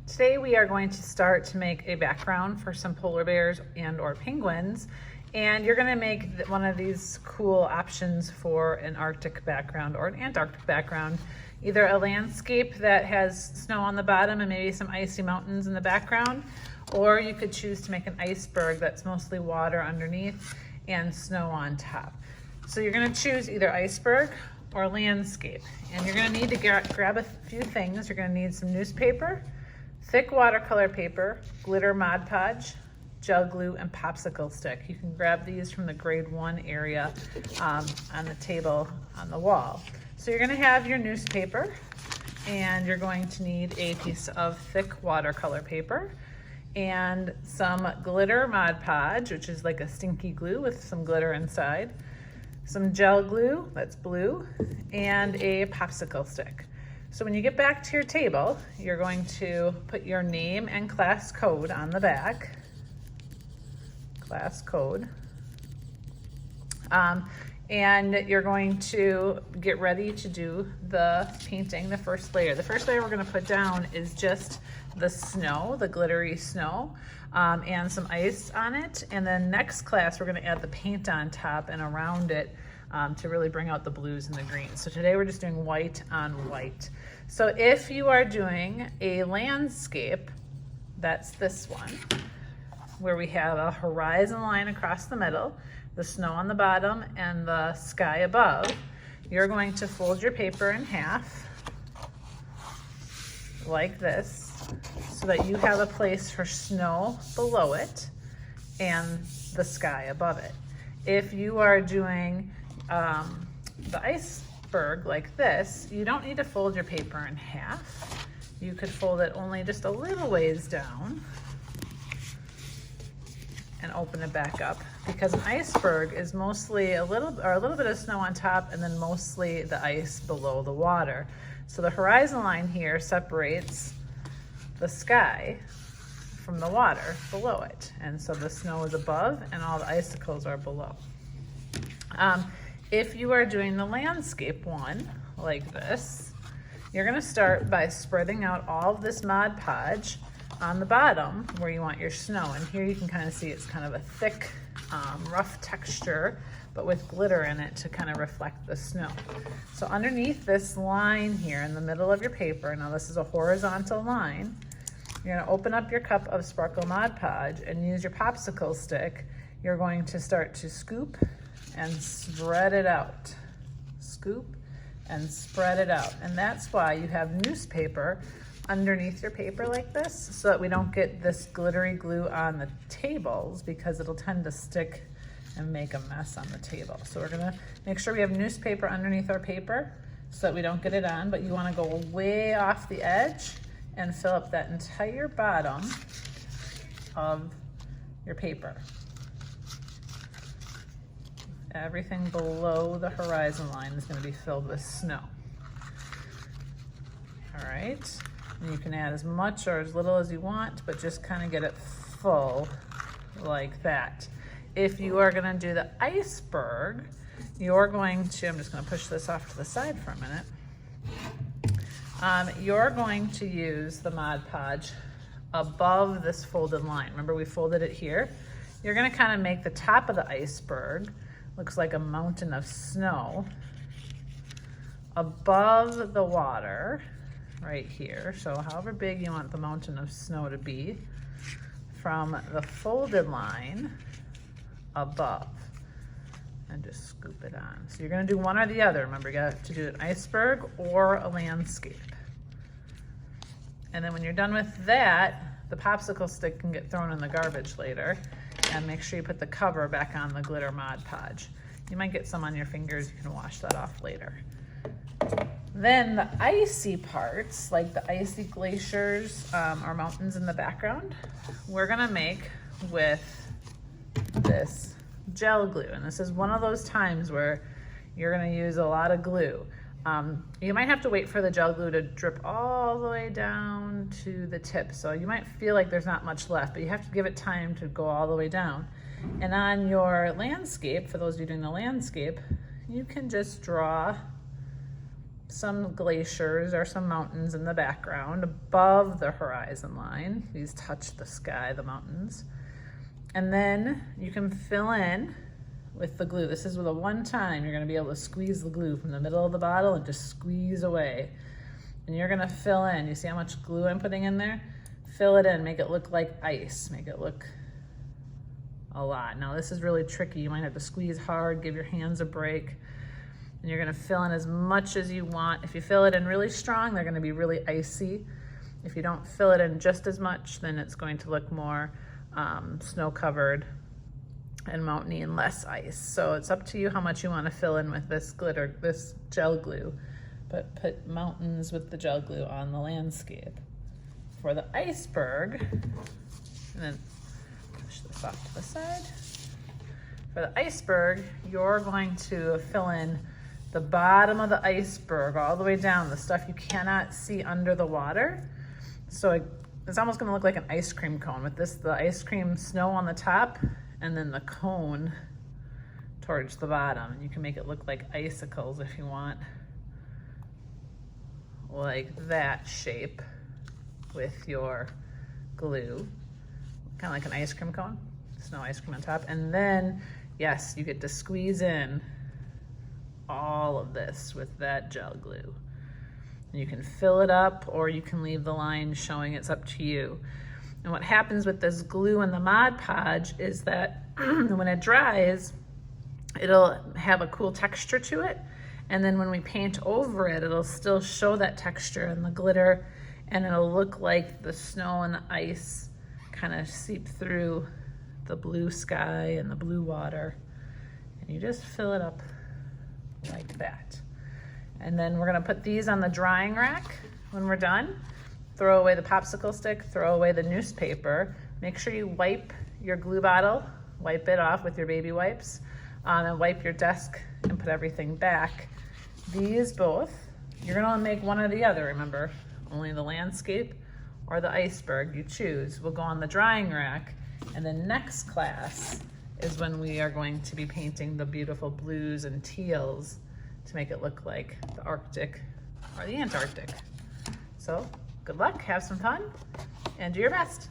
Today we are going to start to make a background for some polar bears and or penguins, and you're going to make one of these cool options for an Arctic background or an Antarctic background. Either a landscape that has snow on the bottom and maybe some icy mountains in the background, or you could choose to make an iceberg that's mostly water underneath and snow on top. So you're going to choose either iceberg or landscape, and you're going to need to grab a few things. You're going to need some newspaper, thick watercolor paper, glitter Mod Podge, gel glue, and popsicle stick. You can grab these from the grade 1 area on the table on the wall. So you're gonna have your newspaper, and you're going to need a piece of thick watercolor paper and some glitter Mod Podge, which is like a stinky glue with some glitter inside, some gel glue that's blue, and a popsicle stick. So when you get back to your table, you're going to put your name and class code on the back, class code, and you're going to get ready to do the painting, the first layer. The first layer we're going to put down is just the snow, the glittery snow, and some ice on it. And then next class, we're going to add the paint on top and around it to really bring out the blues and the greens. So today we're just doing white on white. So if you are doing a landscape, that's this one, where we have a horizon line across the middle, the snow on the bottom, and the sky above, you're going to fold your paper in half like this so that you have a place for snow below it and the sky above it. If you are doing the iceberg like this, you don't need to fold your paper in half. You could fold it only just a little ways down and open it back up, because an iceberg is mostly a little bit of snow on top and then mostly the ice below the water. So the horizon line here separates the sky from the water below it, and so the snow is above and all the icicles are below. If you are doing the landscape one like this, you're going to start by spreading out all of this Mod Podge on the bottom where you want your snow. And here you can kind of see it's kind of a thick, rough texture, but with glitter in it to kind of reflect the snow. So underneath this line here in the middle of your paper, now this is a horizontal line, you're going to open up your cup of sparkle Mod Podge and use your popsicle stick. You're going to start to scoop and spread it out. Scoop and spread it out. And that's why you have newspaper underneath your paper like this, so that we don't get this glittery glue on the tables, because it'll tend to stick and make a mess on the table. So we're gonna make sure we have newspaper underneath our paper so that we don't get it on, but you wanna go way off the edge and fill up that entire bottom of your paper. Everything below the horizon line is going to be filled with snow. All right, and you can add as much or as little as you want, but just kind of get it full like that. If you are going to do the iceberg, you're going to, I'm just going to push this off to the side for a minute. You're going to use the Mod Podge above this folded line. Remember, we folded it here. You're going to kind of make the top of the iceberg looks like a mountain of snow above the water right here. So however big you want the mountain of snow to be from the folded line above, and just scoop it on. So you're going to do one or the other. Remember, you got to do an iceberg or a landscape. And then when you're done with that, the popsicle stick can get thrown in the garbage later. And make sure you put the cover back on the glitter Mod Podge. You might get some on your fingers. You can wash that off later. Then the icy parts, like the icy glaciers or mountains in the background, we're gonna make with this gel glue. And this is one of those times where you're gonna use a lot of glue. You might have to wait for the gel glue to drip all the way down to the tip. So you might feel like there's not much left, but you have to give it time to go all the way down. And on your landscape, for those of you doing the landscape, you can just draw some glaciers or some mountains in the background above the horizon line. These touch the sky, the mountains. And then you can fill in with the glue. This is with a one time, you're gonna be able to squeeze the glue from the middle of the bottle and just squeeze away. And you're gonna fill in, you see how much glue I'm putting in there? Fill it in, make it look like ice, make it look a lot. Now this is really tricky. You might have to squeeze hard, give your hands a break. And you're gonna fill in as much as you want. If you fill it in really strong, they're gonna be really icy. If you don't fill it in just as much, then it's going to look more snow-covered and mountainy and less ice. So it's up to you how much you wanna fill in with this glitter, this gel glue. But put mountains with the gel glue on the landscape. For the iceberg, and then push this off to the side. For the iceberg, you're going to fill in the bottom of the iceberg all the way down, the stuff you cannot see under the water. So it's almost gonna look like an ice cream cone with this, the ice cream snow on the top and then the cone towards the bottom. And you can make it look like icicles if you want, like that shape with your glue, kind of like an ice cream cone, snow ice cream on top. And then, yes, you get to squeeze in all of this with that gel glue. And you can fill it up or you can leave the line showing, it's up to you. And what happens with this glue and the Mod Podge is that when it dries, it'll have a cool texture to it. And then when we paint over it, it'll still show that texture and the glitter, and it'll look like the snow and the ice kind of seep through the blue sky and the blue water. And you just fill it up like that. And then we're gonna put these on the drying rack when we're done. Throw away the popsicle stick, throw away the newspaper. Make sure you wipe your glue bottle, wipe it off with your baby wipes, and wipe your desk and put everything back. These both, you're gonna make one or the other, remember? Only the landscape or the iceberg, you choose, will go on the drying rack. And then next class is when we are going to be painting the beautiful blues and teals to make it look like the Arctic or the Antarctic. So good luck, have some fun, and do your best.